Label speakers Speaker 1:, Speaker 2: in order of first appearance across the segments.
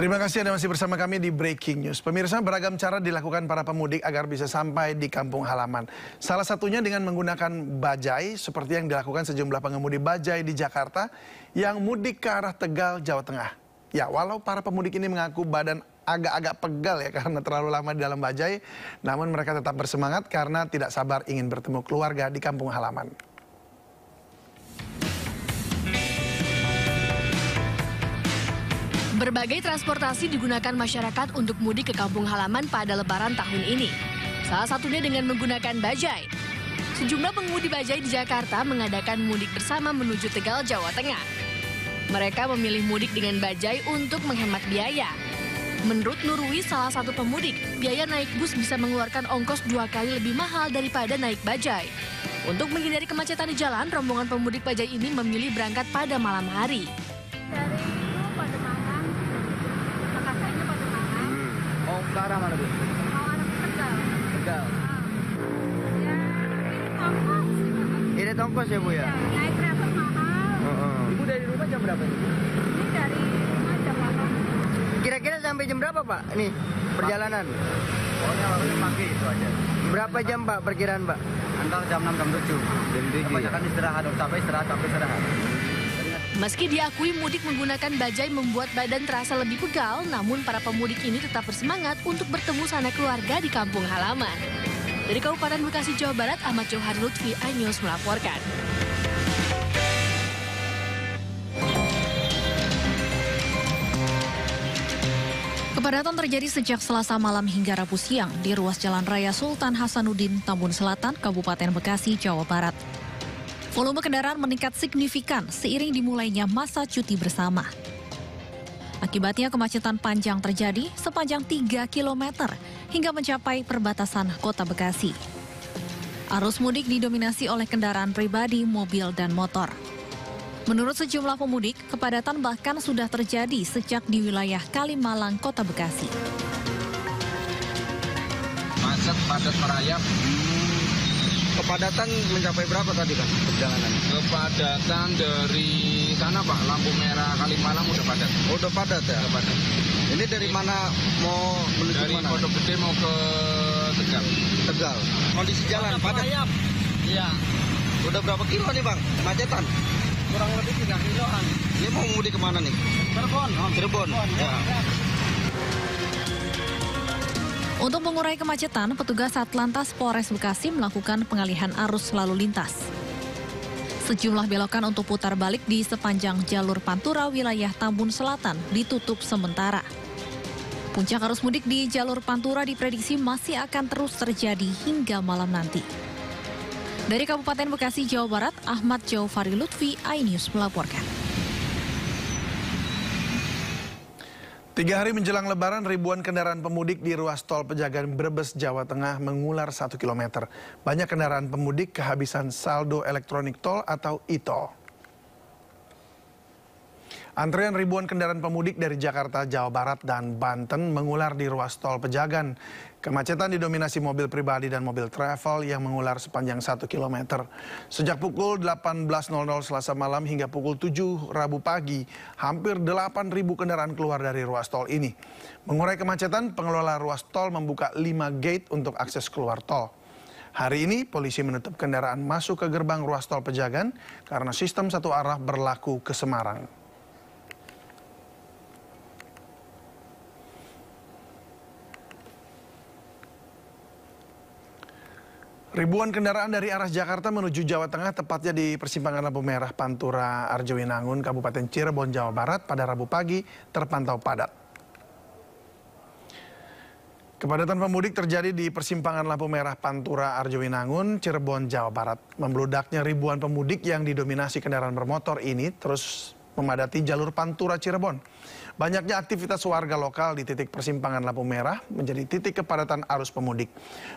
Speaker 1: Terima kasih Anda masih bersama kami di Breaking News. Pemirsa, beragam cara dilakukan para pemudik agar bisa sampai di kampung halaman. Salah satunya dengan menggunakan bajai, seperti yang dilakukan sejumlah pengemudi bajai di Jakarta yang mudik ke arah Tegal, Jawa Tengah. Ya, walau para pemudik ini mengaku badan agak-agak pegal ya karena terlalu lama di dalam bajai, namun mereka tetap bersemangat karena tidak sabar ingin bertemu keluarga di kampung halaman.
Speaker 2: Berbagai transportasi digunakan masyarakat untuk mudik ke kampung halaman pada Lebaran tahun ini. Salah satunya dengan menggunakan bajai. Sejumlah pengemudi bajai di Jakarta mengadakan mudik bersama menuju Tegal, Jawa Tengah. Mereka memilih mudik dengan bajai untuk menghemat biaya. Menurut Nurwi, salah satu pemudik, biaya naik bus bisa mengeluarkan ongkos 2 kali lebih mahal daripada naik bajai. Untuk menghindari kemacetan di jalan, rombongan pemudik bajai ini memilih berangkat pada malam hari.
Speaker 3: Ke arah mana, Bu?
Speaker 4: Mau arah ke Tegal.
Speaker 3: Tegal.
Speaker 4: Ya, ini tongkos.
Speaker 3: Ini tongkos ya, Bu ya?
Speaker 4: Ya, naik travel mahal.
Speaker 3: Ibu dari rumah jam berapa nih?
Speaker 4: Ini dari rumah jam 8.
Speaker 3: Kira-kira sampai jam berapa, Pak? Nih, perjalanan.
Speaker 5: Pokoknya waktunya pagi itu aja.
Speaker 3: Berapa jam, Pak, perkiraan, Pak?
Speaker 5: Antara jam 6 jam 7.
Speaker 3: Jam 7 ya?
Speaker 5: Kebanyakan istirahat, sampai istirahat.
Speaker 2: Meski diakui mudik menggunakan bajai membuat badan terasa lebih pegal, namun para pemudik ini tetap bersemangat untuk bertemu sanak keluarga di kampung halaman. Dari Kabupaten Bekasi, Jawa Barat, Ahmad Johar Lutfi, iNews melaporkan.
Speaker 6: Kepadatan terjadi sejak Selasa malam hingga Rabu siang di ruas Jalan Raya Sultan Hasanuddin, Tambun Selatan, Kabupaten Bekasi, Jawa Barat. Volume kendaraan meningkat signifikan seiring dimulainya masa cuti bersama. Akibatnya kemacetan panjang terjadi sepanjang 3 km hingga mencapai perbatasan Kota Bekasi. Arus mudik didominasi oleh kendaraan pribadi, mobil, dan motor. Menurut sejumlah pemudik, kepadatan bahkan sudah terjadi sejak di wilayah Kalimalang, Kota Bekasi.
Speaker 5: Macet, padat merayap.
Speaker 3: Kepadatan mencapai berapa tadi, Pak, perjalanan?
Speaker 5: Kepadatan dari sana, Pak, lampu merah Kalimalang udah padat.
Speaker 3: Oh, udah padat ya?
Speaker 5: Udah padat.
Speaker 3: Ini dari mana mau menuju
Speaker 5: Dari
Speaker 3: mana?
Speaker 5: Pondok Gede mau ke Tegal.
Speaker 3: Tegal. Kondisi jalan padat?
Speaker 5: Iya.
Speaker 3: Udah berapa kilo nih, Bang, kemacetan?
Speaker 5: Kurang lebih 3 kiloan.
Speaker 3: Ini mau mudik kemana nih?
Speaker 5: Cirebon.
Speaker 3: Cirebon. Ya.
Speaker 6: Untuk mengurai kemacetan, petugas Satlantas Polres Bekasi melakukan pengalihan arus lalu lintas. Sejumlah belokan untuk putar balik di sepanjang jalur Pantura wilayah Tambun Selatan ditutup sementara. Puncak arus mudik di jalur Pantura diprediksi masih akan terus terjadi hingga malam nanti. Dari Kabupaten Bekasi, Jawa Barat, Ahmad Jofari Lutfi, iNews melaporkan.
Speaker 1: 3 hari menjelang Lebaran, ribuan kendaraan pemudik di ruas tol Pejagan Brebes, Jawa Tengah mengular 1 km. Banyak kendaraan pemudik kehabisan saldo elektronik tol atau e-tol. Antrean ribuan kendaraan pemudik dari Jakarta, Jawa Barat, dan Banten mengular di ruas tol Pejagan. Kemacetan didominasi mobil pribadi dan mobil travel yang mengular sepanjang 1 km. Sejak pukul 18.00 Selasa malam hingga pukul 7 Rabu pagi, hampir 8.000 kendaraan keluar dari ruas tol ini. Mengurai kemacetan, pengelola ruas tol membuka 5 gate untuk akses keluar tol. Hari ini, polisi menutup kendaraan masuk ke gerbang ruas tol Pejagan karena sistem satu arah berlaku ke Semarang. Ribuan kendaraan dari arah Jakarta menuju Jawa Tengah, tepatnya di persimpangan lampu merah Pantura Arjowinangun, Kabupaten Cirebon, Jawa Barat, pada Rabu pagi terpantau padat. Kepadatan pemudik terjadi di persimpangan lampu merah Pantura Arjowinangun, Cirebon, Jawa Barat. Membludaknya ribuan pemudik yang didominasi kendaraan bermotor ini terus memadati jalur Pantura Cirebon. Banyaknya aktivitas warga lokal di titik persimpangan lampu merah menjadi titik kepadatan arus pemudik.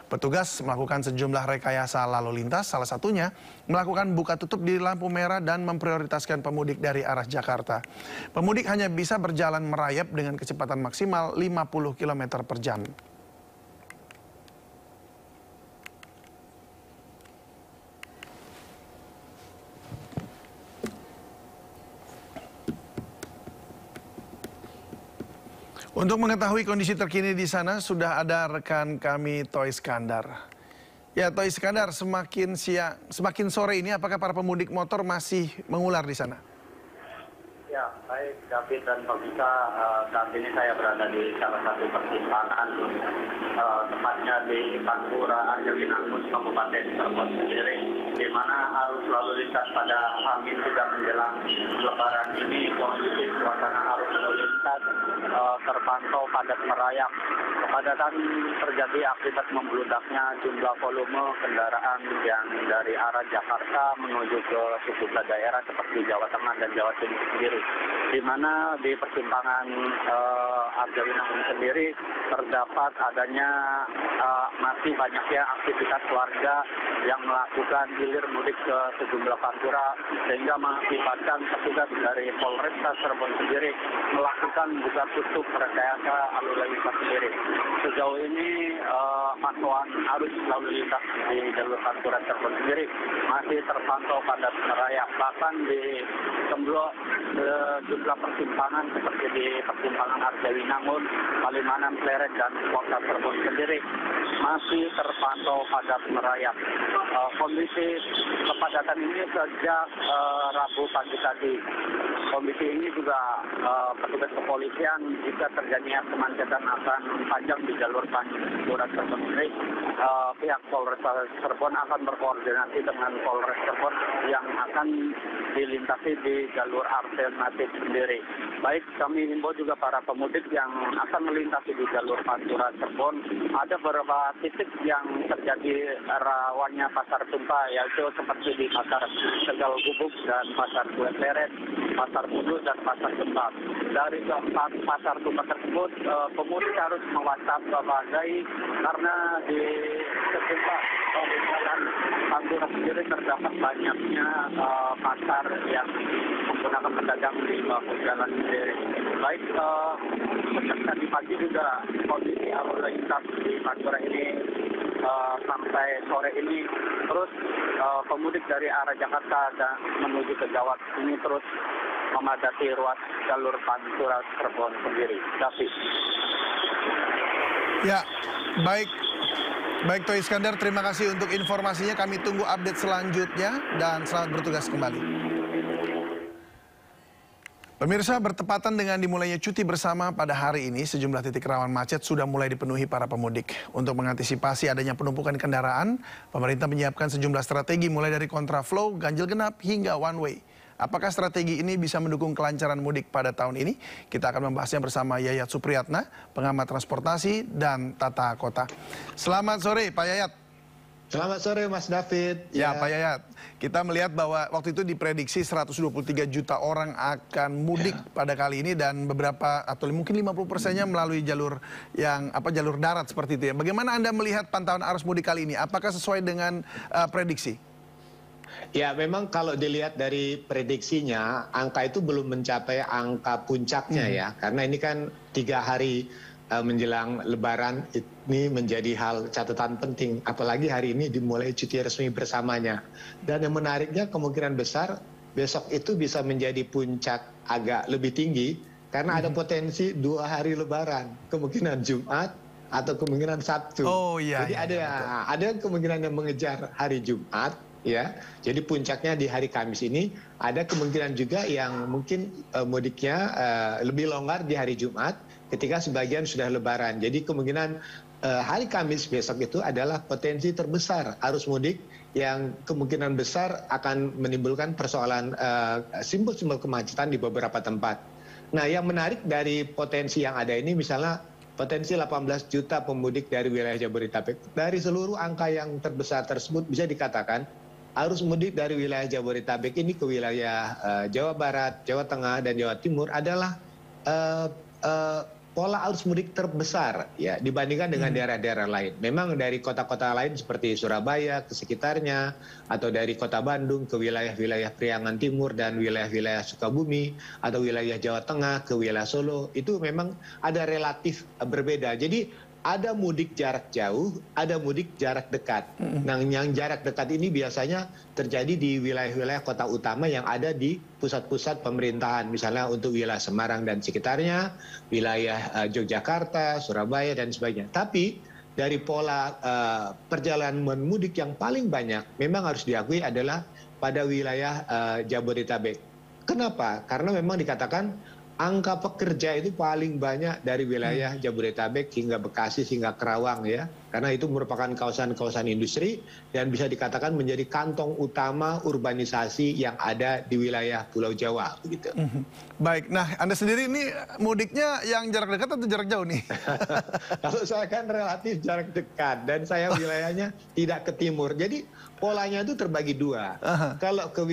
Speaker 1: Petugas melakukan sejumlah rekayasa lalu lintas, salah satunya melakukan buka tutup di lampu merah dan memprioritaskan pemudik dari arah Jakarta. Pemudik hanya bisa berjalan merayap dengan kecepatan maksimal 50 km per jam. Untuk mengetahui kondisi terkini di sana sudah ada rekan kami Toy Iskandar. Ya, Toy Iskandar, semakin sore ini apakah para pemudik motor masih mengular di sana?
Speaker 7: Ya, baik David dan Pemirsa, saat ini saya berada di salah satu persimpangan, tepatnya di Pantura, Arjawinangun, Kabupaten Cirebon sendiri, di mana arus lalu lintas pada H-3 menjelang Lebaran ini kondisi suasana arus lalu lintas terpantau padat merayap. Kepadatan terjadi akibat membludaknya jumlah volume kendaraan yang dari arah Jakarta menuju ke sejumlah daerah seperti Jawa Tengah dan Jawa Timur sendiri, di mana di persimpangan Arjawinangun sendiri terdapat adanya masih banyaknya aktivitas warga yang melakukan hilir mudik ke sejumlah pantura, sehingga mengakibatkan petugas dari Polresta Cirebon sendiri melakukan buka tutup rekayasa lalu lintas sendiri. Sejauh ini pantauan arus lalu lintas di jalur Pantura Cirebon sendiri masih terpantau padat merayap. Bahkan di sejumlah persimpangan seperti di persimpangan Arjawinangun, Palimanan, Pleret, dan Kota Cirebon sendiri masih terpantau padat merayap. Kondisi kepadatan ini sejak Rabu pagi tadi. Kondisi ini juga petugas kepolisian jika terjadinya kemacetan akan panjang di jalur Pantura Cirebon sendiri, pihak Polres Cirebon akan berkoordinasi dengan Polres Cirebon yang akan dilintasi di jalur alternatif sendiri. Baik, kami himbau juga para pemudik yang akan melintasi di jalur Pantura Cirebon, ada beberapa titik yang terjadi rawannya pasar tumpah, yaitu seperti di Pasar Tegal Gubuk dan Pasar Kue Pleret, Pasar Kudus, dan Pasar Kembang. Dari keempat pasar tumpah tersebut, pemudik harus mewaspadai karena di sejumlah jalan Pantura sendiri terdapat banyaknya pasar yang menggunakan pedagang di bahu jalan sendiri. Baik, sejak tadi pagi juga kondisi arus lintas di Pantura ini sampai sore ini terus pemudik dari arah Jakarta dan menuju ke Jawa ini terus memadati ruas jalur Pantura Cirebon sendiri. David.
Speaker 1: Ya, baik. Baik Toy Iskandar, terima kasih untuk informasinya. Kami tunggu update selanjutnya dan selamat bertugas kembali. Pemirsa, bertepatan dengan dimulainya cuti bersama pada hari ini, sejumlah titik rawan macet sudah mulai dipenuhi para pemudik. Untuk mengantisipasi adanya penumpukan kendaraan, pemerintah menyiapkan sejumlah strategi mulai dari kontraflow, ganjil genap, hingga one way. Apakah strategi ini bisa mendukung kelancaran mudik pada tahun ini? Kita akan membahasnya bersama Yayat Supriyatna, pengamat transportasi dan tata kota. Selamat sore Pak Yayat.
Speaker 8: Selamat sore Mas David.
Speaker 1: Ya Pak Yayat, kita melihat bahwa waktu itu diprediksi 123 juta orang akan mudik pada kali ini dan beberapa atau mungkin 50%-nya melalui jalur jalur darat seperti itu ya. Bagaimana Anda melihat pantauan arus mudik kali ini? Apakah sesuai dengan prediksi?
Speaker 8: Ya, memang kalau dilihat dari prediksinya, angka itu belum mencapai angka puncaknya ya. Karena ini kan 3 hari menjelang Lebaran, ini menjadi hal catatan penting. Apalagi hari ini dimulai cuti resmi bersamanya. Dan yang menariknya kemungkinan besar besok itu bisa menjadi puncak agak lebih tinggi. Karena ada potensi 2 hari Lebaran. Kemungkinan Jumat atau kemungkinan Sabtu.
Speaker 1: Oh iya.
Speaker 8: Jadi ada kemungkinan yang mengejar hari Jumat. Ya, jadi puncaknya di hari Kamis ini, ada kemungkinan juga yang mungkin mudiknya lebih longgar di hari Jumat ketika sebagian sudah Lebaran. Jadi kemungkinan hari Kamis besok itu adalah potensi terbesar arus mudik yang kemungkinan besar akan menimbulkan persoalan simbol-simbol kemacetan di beberapa tempat. Nah, yang menarik dari potensi yang ada ini misalnya potensi 18 juta pemudik dari wilayah Jabodetabek. Dari seluruh angka yang terbesar tersebut bisa dikatakan arus mudik dari wilayah Jabodetabek ini ke wilayah Jawa Barat, Jawa Tengah, dan Jawa Timur adalah pola arus mudik terbesar ya dibandingkan dengan daerah-daerah lain. Memang dari kota-kota lain seperti Surabaya ke sekitarnya, atau dari kota Bandung ke wilayah-wilayah Priangan Timur dan wilayah-wilayah Sukabumi, atau wilayah Jawa Tengah ke wilayah Solo, itu memang ada relatif berbeda. Jadi ada mudik jarak jauh, ada mudik jarak dekat. Nah, yang jarak dekat ini biasanya terjadi di wilayah-wilayah kota utama yang ada di pusat-pusat pemerintahan. Misalnya untuk wilayah Semarang dan sekitarnya, wilayah Yogyakarta, Surabaya, dan sebagainya. Tapi dari pola perjalanan mudik yang paling banyak, memang harus diakui adalah pada wilayah Jabodetabek. Kenapa? Karena memang dikatakan angka pekerja itu paling banyak dari wilayah Jabodetabek hingga Bekasi hingga Kerawang ya. Karena itu merupakan kawasan-kawasan industri dan bisa dikatakan menjadi kantong utama urbanisasi yang ada di wilayah Pulau Jawa begitu.
Speaker 1: Baik, nah Anda sendiri ini mudiknya yang jarak dekat atau jarak jauh nih?
Speaker 8: Kalau saya kan relatif jarak dekat dan saya wilayahnya tidak ke timur. Jadi polanya itu terbagi dua. Kalau ke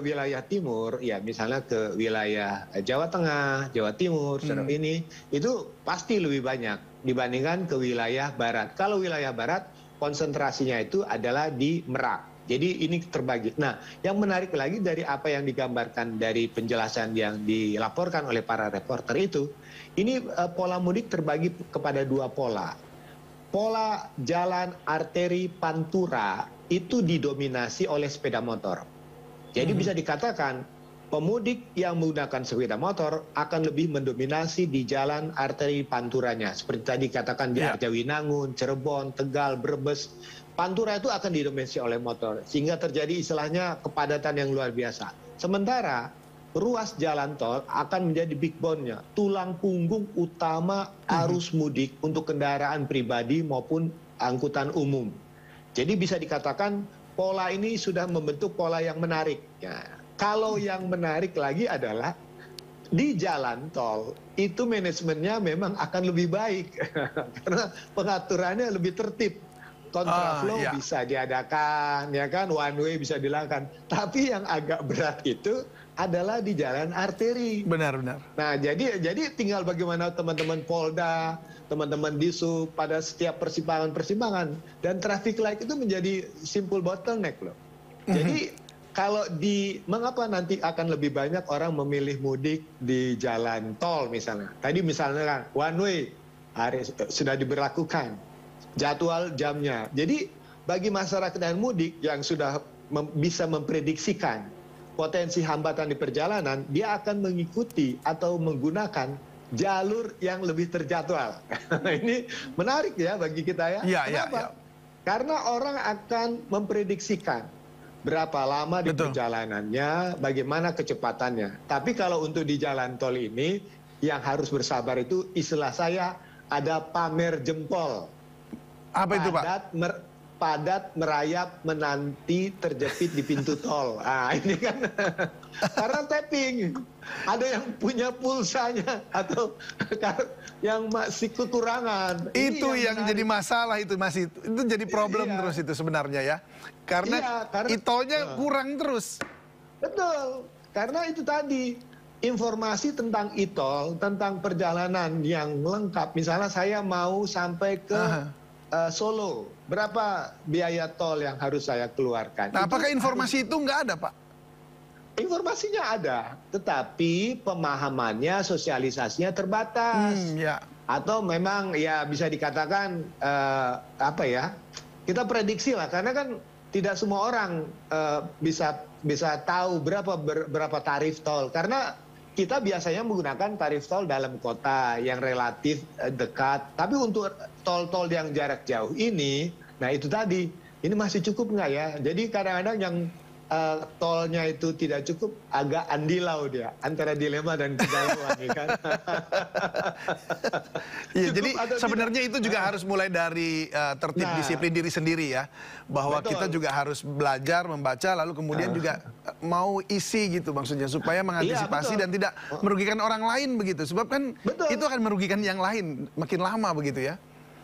Speaker 8: wilayah timur, ya misalnya ke wilayah Jawa Tengah, Jawa Timur, ini itu pasti lebih banyak dibandingkan ke wilayah barat. Kalau wilayah barat konsentrasinya itu adalah di Merak. Jadi ini terbagi. Nah, yang menarik lagi dari apa yang digambarkan dari penjelasan yang dilaporkan oleh para reporter itu, ini pola mudik terbagi kepada dua pola. Pola jalan arteri Pantura itu didominasi oleh sepeda motor. Jadi bisa dikatakan pemudik yang menggunakan sepeda motor akan lebih mendominasi di jalan arteri Panturanya. Seperti tadi katakan di Arjawinangun, Cirebon, Tegal, Brebes. Pantura itu akan didominasi oleh motor. Sehingga terjadi istilahnya kepadatan yang luar biasa. Sementara ruas jalan tol akan menjadi backbone-nya, tulang punggung utama arus mudik untuk kendaraan pribadi maupun angkutan umum. Jadi bisa dikatakan pola ini sudah membentuk pola yang menarik. Ya, kalau yang menarik lagi adalah di jalan tol itu manajemennya memang akan lebih baik karena pengaturannya lebih tertib. Kontraflow bisa diadakan, ya kan, one way bisa dilakukan. Tapi yang agak berat itu adalah di jalan arteri.
Speaker 1: Benar-benar.
Speaker 8: Nah, jadi tinggal bagaimana teman-teman Polda, teman-teman Disub pada setiap persimpangan dan traffic light itu menjadi simple bottleneck loh. Jadi kalau mengapa nanti akan lebih banyak orang memilih mudik di jalan tol misalnya. Tadi misalnya kan one way sudah diberlakukan. Jadwal jamnya. Jadi bagi masyarakat yang mudik yang sudah bisa memprediksikan potensi hambatan di perjalanan, dia akan mengikuti atau menggunakan jalur yang lebih terjadwal. Ini menarik ya bagi kita ya. Kenapa? Karena orang akan memprediksikan berapa lama di perjalanannya, bagaimana kecepatannya. Tapi kalau untuk di jalan tol ini, yang harus bersabar itu istilah saya ada pamer jempol.
Speaker 1: Apa itu Pak?
Speaker 8: Padat merayap menanti terjepit di pintu tol. Ah ini kan karena tapping. Ada yang punya pulsanya atau yang masih kekurangan.
Speaker 1: Itu yang jadi masalah itu jadi problem terus itu sebenarnya ya. Karena e-tolnya kurang terus. Betul.
Speaker 8: Karena itu tadi informasi tentang e-tol, tentang perjalanan yang lengkap. Misalnya saya mau sampai ke Solo, berapa biaya tol yang harus saya keluarkan?
Speaker 1: Nah, apakah informasi itu nggak ada, Pak?
Speaker 8: Informasinya ada, tetapi pemahamannya, sosialisasinya terbatas. Atau memang ya bisa dikatakan kita prediksi lah, karena kan tidak semua orang bisa tahu berapa tarif tol, karena kita biasanya menggunakan tarif tol dalam kota yang relatif dekat. Tapi untuk tol-tol yang jarak jauh ini, nah itu tadi, ini masih cukup nggak ya? Jadi kadang-kadang yang tolnya itu tidak cukup, agak andilau dia antara dilema dan kegalauan, ya kan?
Speaker 1: Iya, jadi sebenarnya itu juga harus mulai dari tertib disiplin diri sendiri ya, bahwa kita juga harus belajar membaca, lalu kemudian juga mau isi gitu maksudnya, supaya mengantisipasi dan tidak merugikan orang lain begitu, sebab kan itu akan merugikan yang lain makin lama begitu ya.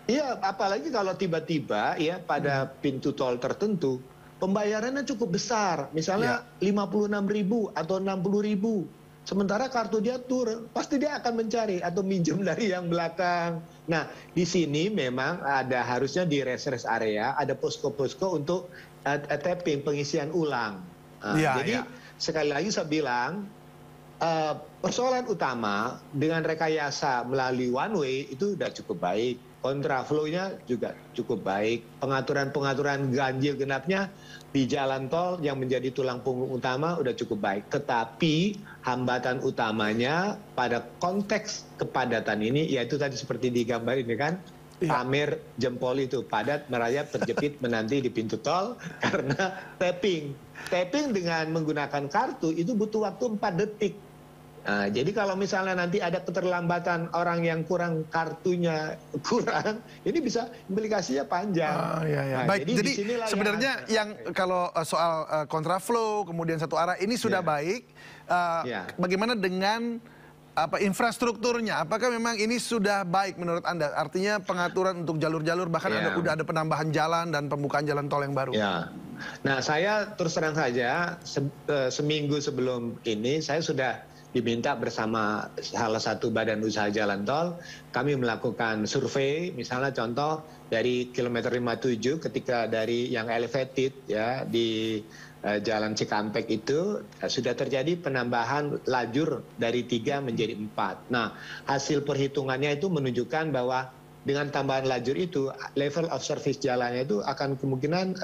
Speaker 8: Iya, apalagi kalau tiba-tiba ya pada pintu tol tertentu pembayarannya cukup besar, misalnya 56.000 atau 60.000. Sementara kartu dia turun, pasti dia akan mencari atau minjem dari yang belakang. Nah, di sini memang harusnya di rest area ada posko-posko untuk tapping, pengisian ulang. Jadi sekali lagi saya bilang, persoalan utama dengan rekayasa melalui one way itu sudah cukup baik. kontraflow-nya juga cukup baik. Pengaturan-pengaturan ganjil genapnya di jalan tol yang menjadi tulang punggung utama udah cukup baik. Tetapi hambatan utamanya pada konteks kepadatan ini, yaitu tadi seperti digambar ini kan, pamer jempol itu padat, merayap, terjepit, menanti di pintu tol karena tapping. Tapping dengan menggunakan kartu itu butuh waktu 4 detik. Nah, jadi kalau misalnya nanti ada keterlambatan orang yang kurang kartunya kurang, ini bisa implikasinya panjang.
Speaker 1: Nah, baik, jadi sebenarnya yang kalau soal kontraflow kemudian satu arah ini sudah baik. Bagaimana dengan infrastrukturnya? Apakah memang ini sudah baik menurut Anda? Artinya pengaturan untuk jalur-jalur, bahkan udah ada penambahan jalan dan pembukaan jalan tol yang baru.
Speaker 8: Nah, saya terus terang saja seminggu sebelum ini saya sudah diminta bersama salah satu badan usaha jalan tol, kami melakukan survei, misalnya contoh dari kilometer 57 ketika dari yang elevated ya di Jalan Cikampek itu sudah terjadi penambahan lajur dari 3 menjadi 4. Nah, hasil perhitungannya itu menunjukkan bahwa dengan tambahan lajur itu level of service jalannya itu akan kemungkinan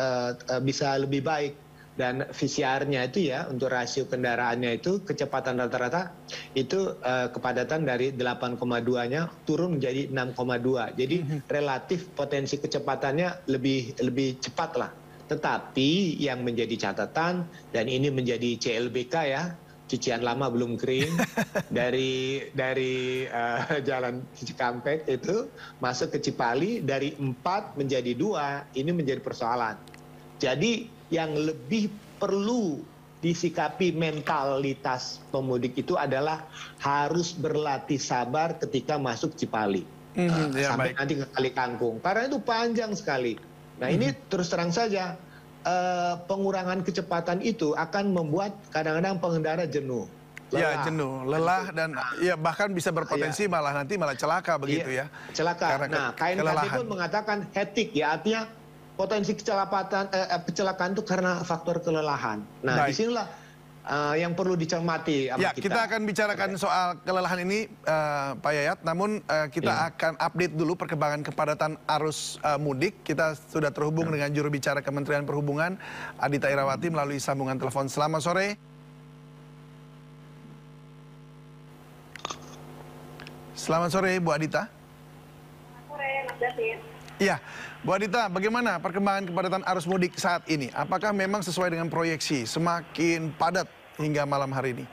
Speaker 8: bisa lebih baik. Dan VCR-nya itu ya, untuk rasio kendaraannya itu kecepatan rata-rata itu kepadatan dari 8,2-nya turun menjadi 6,2. Jadi relatif potensi kecepatannya lebih cepat lah. Tetapi yang menjadi catatan, dan ini menjadi CLBK ya, cucian lama belum kering, dari Jalan Cikampek itu masuk ke Cipali dari 4 menjadi 2, ini menjadi persoalan. Jadi yang lebih perlu disikapi mentalitas pemudik itu adalah harus berlatih sabar ketika masuk Cipali. Sampai nanti ke Kali Kangkung. Karena itu panjang sekali. Nah ini terus terang saja, pengurangan kecepatan itu akan membuat kadang-kadang pengendara jenuh.
Speaker 1: Jenuh, lelah, dan bahkan bisa berpotensi malah celaka begitu ya.
Speaker 8: Celaka. Nah, KNKT pun mengatakan hectic ya, artinya potensi kecelakaan itu karena faktor kelelahan. Nah, disinilah yang perlu dicermati sama kita.
Speaker 1: Kita akan bicarakan soal kelelahan ini, Pak Yayat. Namun kita akan update dulu perkembangan kepadatan arus mudik. Kita sudah terhubung dengan juru bicara Kementerian Perhubungan, Adita Irawati, melalui sambungan telepon. Selamat sore. Selamat sore, Bu Adita.
Speaker 4: Selamat sore, Mas David.
Speaker 1: Iya, Bu Adita, bagaimana perkembangan kepadatan arus mudik saat ini? Apakah memang sesuai dengan proyeksi, semakin padat hingga malam hari ini?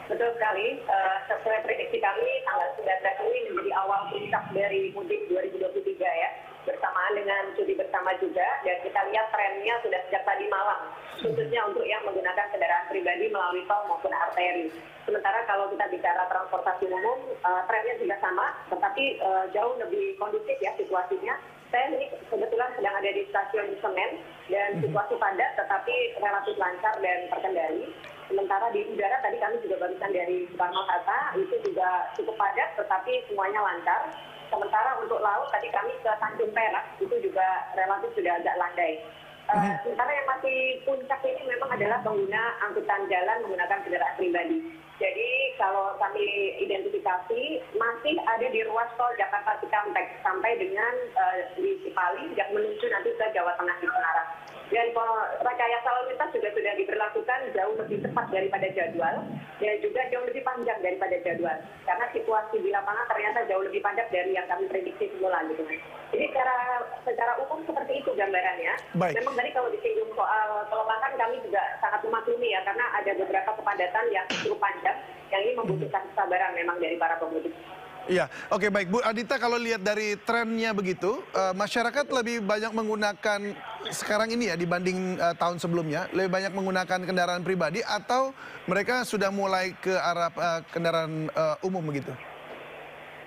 Speaker 4: Betul sekali, sesuai prediksi kami, tanggal 19 ini menjadi awal puncak dari mudik 2023 ya, bersamaan dengan cuti bersama juga, dan kita lihat trennya sudah sejak tadi malam, khususnya untuk yang menggunakan kendaraan pribadi melalui tol maupun arteri. Sementara kalau kita bicara transportasi umum, trennya juga sama, tetapi jauh lebih kondusif ya situasinya. Saya ini kebetulan sedang ada di stasiun Senen, dan situasi padat tetapi relatif lancar dan terkendali. Sementara di udara tadi kami juga barusan dari Soekarno-Hatta, itu juga cukup padat tetapi semuanya lancar. Sementara untuk laut tadi kami ke Tanjung Perak, itu juga relatif sudah agak landai. Sementara yang masih puncak ini memang adalah pengguna angkutan jalan menggunakan kendaraan pribadi. Jadi kalau kami identifikasi masih ada di ruas tol Jakarta Cikampek sampai dengan di Cipali yang menuju nanti ke Jawa Tengah di Semarang. Dan rekayasa lalu lintas juga sudah diberlakukan jauh lebih cepat daripada jadwal dan juga jauh lebih panjang daripada jadwal. Karena situasi di lapangan ternyata jauh lebih padat dari yang kami prediksi semula gitu. Jadi secara umum seperti itu gambarannya. Memang tadi kalau disinggung soal kelelahan kami juga sangat memaklumi ya, karena ada beberapa kepadatan yang cukup panjang yang ini membutuhkan kesabaran memang dari para pemudik.
Speaker 1: Iya, oke, baik Bu Adita, kalau lihat dari trennya begitu, masyarakat lebih banyak menggunakan sekarang ini ya dibanding tahun sebelumnya, lebih banyak menggunakan kendaraan pribadi atau mereka sudah mulai ke arah kendaraan umum begitu?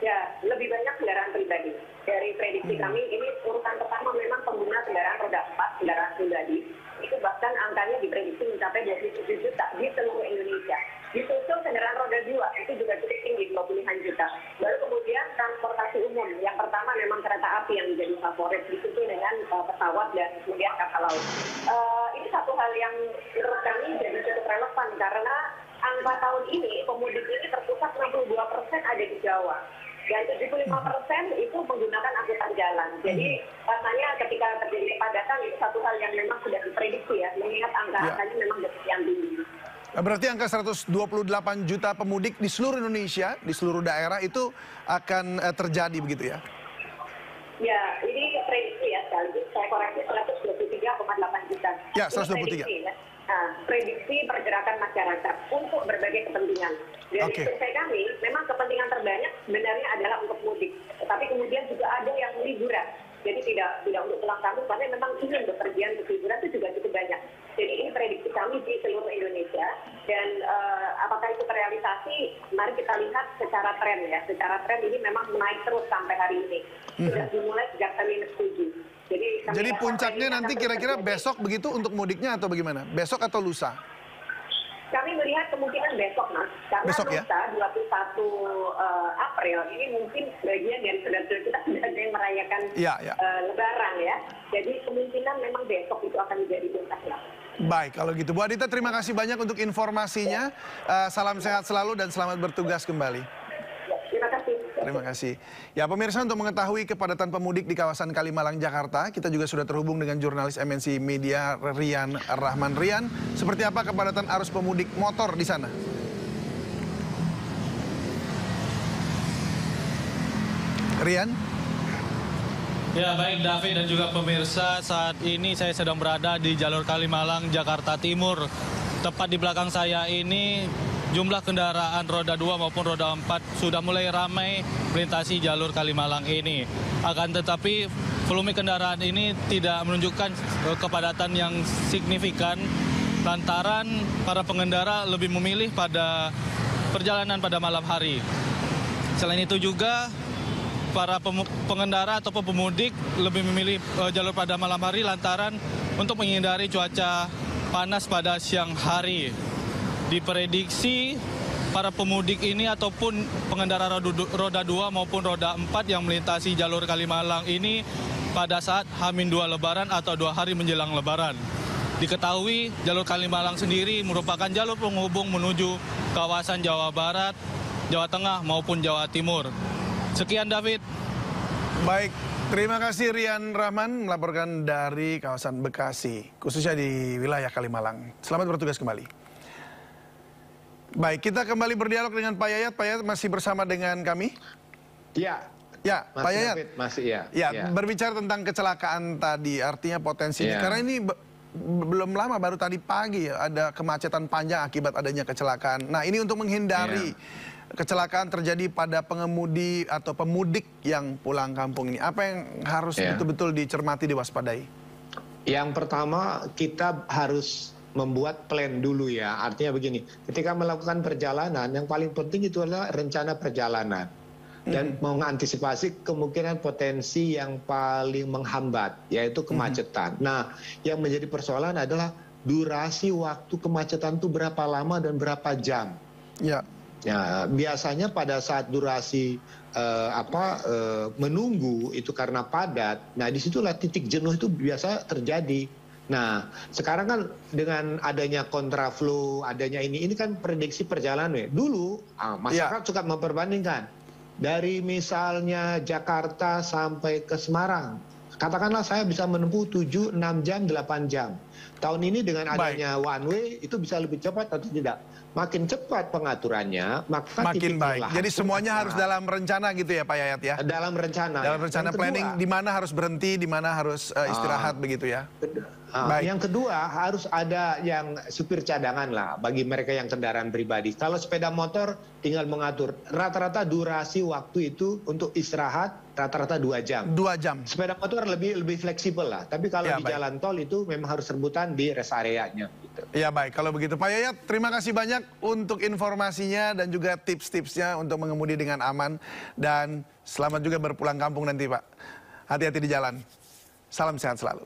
Speaker 4: Ya, lebih banyak kendaraan pribadi. Dari prediksi kami, ini urutan pertama memang pengguna kendaraan roda 4, kendaraan pribadi. Itu bahkan angkanya diprediksi mencapai 27 juta di seluruh Indonesia. Disusul kendaraan roda 2, itu juga cukup tinggi, 20-an juta. Baru kemudian transportasi umum. Yang pertama memang kereta api yang menjadi favorit, disusul dengan pesawat dan kemudian kapal laut. Ini satu hal yang menurut kami jadi cukup relevan karena angka tahun ini, pemudik ini terpusat 62% ada di Jawa. Dan 75% itu menggunakan angkutan jalan. Jadi rasanya ketika terjadi kepadatan itu satu hal yang memang sudah diprediksi ya, mengingat angka-angkanya memang demikian tinggi.
Speaker 1: Berarti angka 128 juta pemudik di seluruh Indonesia, di seluruh daerah itu akan terjadi begitu ya?
Speaker 4: Ya, ini prediksi ya sekaligus. Saya koreksi 123,8 juta.
Speaker 1: Ya, 123.
Speaker 4: Prediksi pergerakan masyarakat untuk berbagai kepentingan. Dari survei kami, memang kepentingan terbanyak sebenarnya adalah untuk mudik. Tetapi kemudian juga ada yang liburan. Jadi tidak untuk pulang kampung, karena memang ingin bepergian untuk liburan itu juga cukup banyak. Jadi ini prediksi kami di seluruh Indonesia. Dan apakah itu terrealisasi? Mari kita lihat secara tren ya. Secara tren ini memang naik terus sampai hari ini. Sudah dimulai sejak H-7. Jadi
Speaker 1: puncaknya nanti kira-kira besok begitu untuk mudiknya atau bagaimana? Besok atau lusa?
Speaker 4: Kami melihat kemungkinan besok, Mas. Karena
Speaker 1: besok, ya?
Speaker 4: lusa 21 April ini mungkin bagian dari saudara-saudara kita sudah ada yang merayakan Lebaran ya. Jadi kemungkinan memang besok itu akan menjadi puncaknya.
Speaker 1: Baik, kalau gitu. Bu Adita, terima kasih banyak untuk informasinya. Salam sehat selalu dan selamat bertugas kembali.
Speaker 4: Terima kasih.
Speaker 1: Terima kasih. Ya pemirsa, untuk mengetahui kepadatan pemudik di kawasan Kalimalang, Jakarta, kita juga sudah terhubung dengan jurnalis MNC Media Rian Rahman. Rian, seperti apa kepadatan arus pemudik motor di sana? Rian?
Speaker 9: Ya baik David dan juga pemirsa, saat ini saya sedang berada di jalur Kalimalang, Jakarta Timur. Tepat di belakang saya ini jumlah kendaraan roda 2 maupun roda 4 sudah mulai ramai melintasi jalur Kalimalang ini. Akan tetapi volume kendaraan ini tidak menunjukkan kepadatan yang signifikan lantaran para pengendara lebih memilih pada perjalanan pada malam hari. Selain itu juga para pengendara ataupun pemudik lebih memilih jalur pada malam hari lantaran untuk menghindari cuaca panas pada siang hari. Diprediksi para pemudik ini ataupun pengendara roda 2 maupun roda 4 yang melintasi jalur Kalimalang ini pada saat H-2 Lebaran atau 2 hari menjelang Lebaran. Diketahui jalur Kalimalang sendiri merupakan jalur penghubung menuju kawasan Jawa Barat, Jawa Tengah maupun Jawa Timur. Sekian David.
Speaker 1: Baik, terima kasih Rian Rahman melaporkan dari kawasan Bekasi, khususnya di wilayah Kalimalang. Selamat bertugas kembali. Baik, kita kembali berdialog dengan Pak Yayat. Pak Yayat masih bersama dengan kami?
Speaker 8: Ya.
Speaker 1: Ya, Pak Yayat.
Speaker 8: David, masih ya.
Speaker 1: Ya, berbicara tentang kecelakaan tadi, artinya potensinya. Karena ini belum lama, baru tadi pagi ya, ada kemacetan panjang akibat adanya kecelakaan. Nah, ini untuk menghindari kecelakaan terjadi pada pengemudi atau pemudik yang pulang kampung ini. Apa yang harus betul-betul dicermati, diwaspadai? Yang pertama, kita harus membuat plan dulu ya. Artinya begini, ketika melakukan perjalanan, yang paling penting itu adalah rencana perjalanan. Dan mengantisipasi kemungkinan potensi yang paling menghambat, yaitu kemacetan. Nah, yang menjadi persoalan adalah durasi waktu kemacetan itu berapa lama dan berapa jam. Ya, biasanya pada saat durasi menunggu itu karena padat, nah disitulah titik jenuh itu biasa terjadi. Nah, sekarang kan dengan adanya kontraflow, adanya ini kan prediksi perjalanan. Dulu masyarakat suka memperbandingkan dari misalnya Jakarta sampai ke Semarang. Katakanlah saya bisa menempuh 7, 6 jam, 8 jam. Tahun ini dengan adanya one way itu bisa lebih cepat atau tidak? Makin cepat pengaturannya, maka makin baik. Jadi semuanya harus dalam rencana gitu ya Pak Yayat ya? Dalam rencana. Dalam rencana planning, di mana harus berhenti, di mana harus istirahat begitu ya? Yang kedua harus ada yang supir cadangan lah bagi mereka yang kendaraan pribadi. Kalau sepeda motor tinggal mengatur. Rata-rata durasi waktu itu untuk istirahat rata-rata 2 jam. 2 jam. Sepeda motor lebih fleksibel lah. Tapi kalau di jalan tol itu memang harus rebutan di rest areanya. Gitu. Ya baik, kalau begitu Pak Yayat, terima kasih banyak untuk informasinya dan juga tips-tipsnya untuk mengemudi dengan aman. Dan selamat juga berpulang kampung nanti Pak. Hati-hati di jalan. Salam sehat selalu.